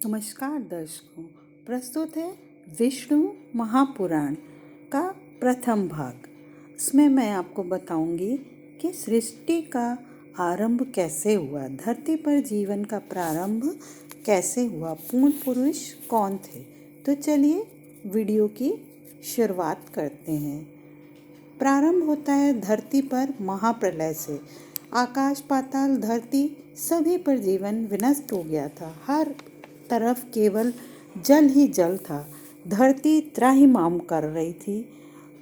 नमस्कार दर्शकों, प्रस्तुत है विष्णु महापुराण का प्रथम भाग। इसमें मैं आपको बताऊंगी कि सृष्टि का आरंभ कैसे हुआ, धरती पर जीवन का प्रारंभ कैसे हुआ, पूर्ण पुरुष कौन थे। तो चलिए वीडियो की शुरुआत करते हैं। प्रारंभ होता है धरती पर महाप्रलय से। आकाश पाताल धरती सभी पर जीवन विनष्ट हो गया था। हर तरफ केवल जल ही जल था। धरती त्राहिमाम कर रही थी।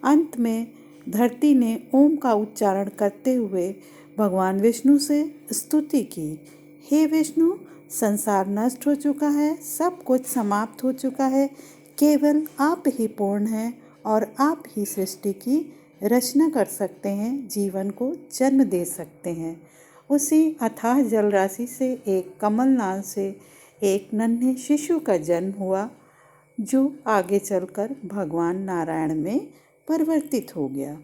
अंत में धरती ने ओम का उच्चारण करते हुए भगवान विष्णु से स्तुति की। हे विष्णु, संसार नष्ट हो चुका है, सब कुछ समाप्त हो चुका है। केवल आप ही पूर्ण हैं और आप ही सृष्टि की रचना कर सकते हैं, जीवन को जन्म दे सकते हैं। उसी अथाह जल राशि से एक कमल नाल से एक नन्हे शिशु का जन्म हुआ, जो आगे चलकर भगवान नारायण में परिवर्तित हो गया।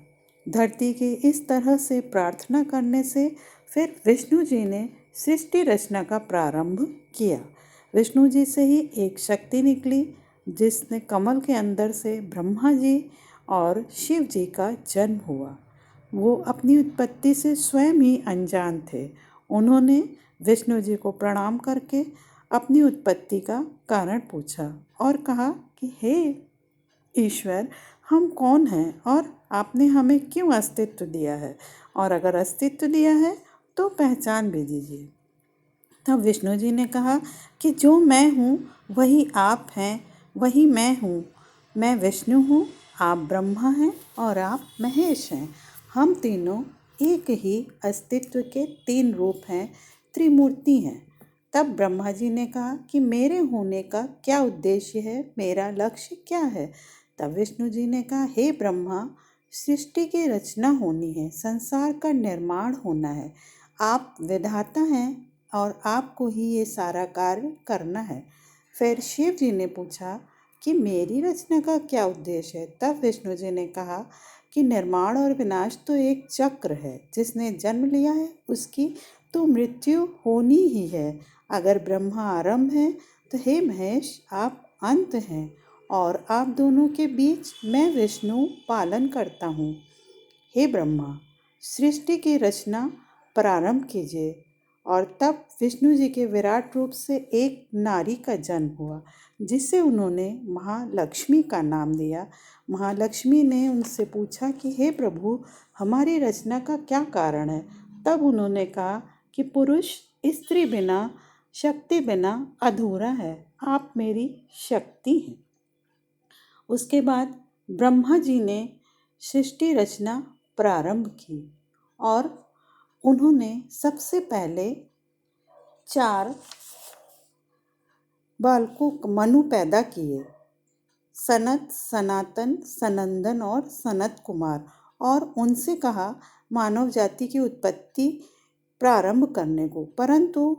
धरती की इस तरह से प्रार्थना करने से फिर विष्णु जी ने सृष्टि रचना का प्रारंभ किया। विष्णु जी से ही एक शक्ति निकली, जिसने कमल के अंदर से ब्रह्मा जी और शिव जी का जन्म हुआ। वो अपनी उत्पत्ति से स्वयं ही अनजान थे। उन्होंने विष्णु जी को प्रणाम करके अपनी उत्पत्ति का कारण पूछा और कहा कि हे ईश्वर, हम कौन हैं और आपने हमें क्यों अस्तित्व दिया है, और अगर अस्तित्व दिया है तो पहचान भी दीजिए। तब विष्णु जी ने कहा कि जो मैं हूँ वही आप हैं, वही मैं हूँ। मैं विष्णु हूँ, आप ब्रह्मा हैं और आप महेश हैं। हम तीनों एक ही अस्तित्व के तीन रूप हैं, त्रिमूर्ति हैं। तब ब्रह्मा जी ने कहा कि मेरे होने का क्या उद्देश्य है, मेरा लक्ष्य क्या है। तब विष्णु जी ने कहा, हे ब्रह्मा, सृष्टि की रचना होनी है, संसार का निर्माण होना है। आप विधाता हैं और आपको ही ये सारा कार्य करना है। फिर शिव जी ने पूछा कि मेरी रचना का क्या उद्देश्य है। तब विष्णु जी ने कहा कि निर्माण और विनाश तो एक चक्र है, जिसने जन्म लिया है उसकी तो मृत्यु होनी ही है। अगर ब्रह्मा आरंभ है तो हे महेश, आप अंत हैं और आप दोनों के बीच मैं विष्णु पालन करता हूँ। हे ब्रह्मा, सृष्टि की रचना प्रारंभ कीजिए। और तब विष्णु जी के विराट रूप से एक नारी का जन्म हुआ, जिसे उन्होंने महालक्ष्मी का नाम दिया। महालक्ष्मी ने उनसे पूछा कि हे प्रभु, हमारी रचना का क्या कारण है। तब उन्होंने कहा कि पुरुष स्त्री बिना, शक्ति बिना अधूरा है, आप मेरी शक्ति हैं। उसके बाद ब्रह्मा जी ने सृष्टि रचना प्रारंभ की और उन्होंने सबसे पहले 4 बालकों मनु पैदा किए, सनत, सनातन, सनंदन और सनत कुमार, और उनसे कहा मानव जाति की उत्पत्ति प्रारंभ करने को। परंतु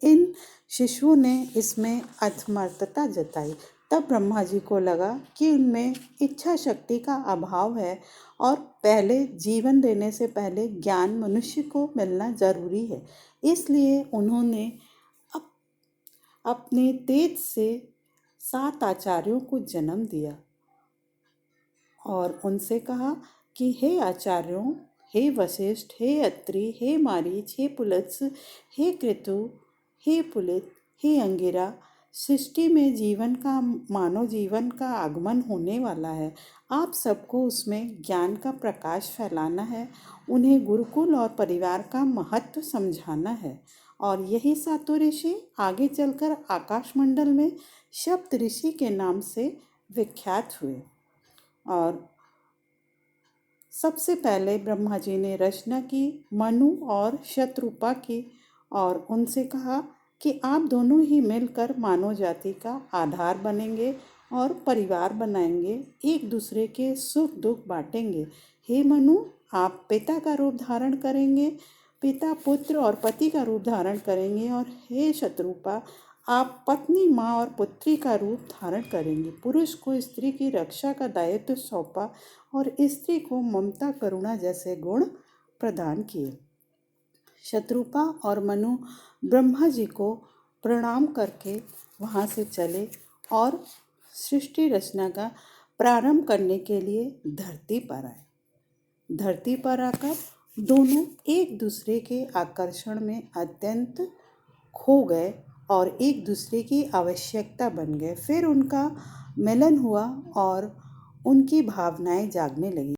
इन शिशुओं ने इसमें असमर्थता जताई। तब ब्रह्मा जी को लगा कि उनमें इच्छा शक्ति का अभाव है और पहले जीवन देने से पहले ज्ञान मनुष्य को मिलना जरूरी है। इसलिए उन्होंने अपने तेज से 7 आचार्यों को जन्म दिया और उनसे कहा कि हे आचार्यों, हे वशिष्ठ, हे अत्रि, हे मारीच, हे पुलत्स, हे कृतु, हे पुलित, हे अंगिरा, सृष्टि में जीवन का, मानव जीवन का आगमन होने वाला है। आप सबको उसमें ज्ञान का प्रकाश फैलाना है, उन्हें गुरुकुल और परिवार का महत्व समझाना है। और यही सातों ऋषि आगे चलकर आकाशमंडल में सप्त ऋषि के नाम से विख्यात हुए। और सबसे पहले ब्रह्मा जी ने रचना की मनु और शत्रुपा की और उनसे कहा कि आप दोनों ही मिलकर मानव जाति का आधार बनेंगे और परिवार बनाएंगे, एक दूसरे के सुख दुख बांटेंगे। हे मनु, आप पिता का रूप धारण करेंगे, पिता पुत्र और पति का रूप धारण करेंगे, और हे शत्रुपा, आप पत्नी, माँ और पुत्री का रूप धारण करेंगे। पुरुष को स्त्री की रक्षा का दायित्व सौंपा और स्त्री को ममता, करुणा जैसे गुण प्रदान किए। शत्रुपा और मनु ब्रह्मा जी को प्रणाम करके वहाँ से चले और सृष्टि रचना का प्रारंभ करने के लिए धरती पर आए। धरती पर आकर दोनों एक दूसरे के आकर्षण में अत्यंत खो गए और एक दूसरे की आवश्यकता बन गए। फिर उनका मिलन हुआ और उनकी भावनाएं जागने लगी।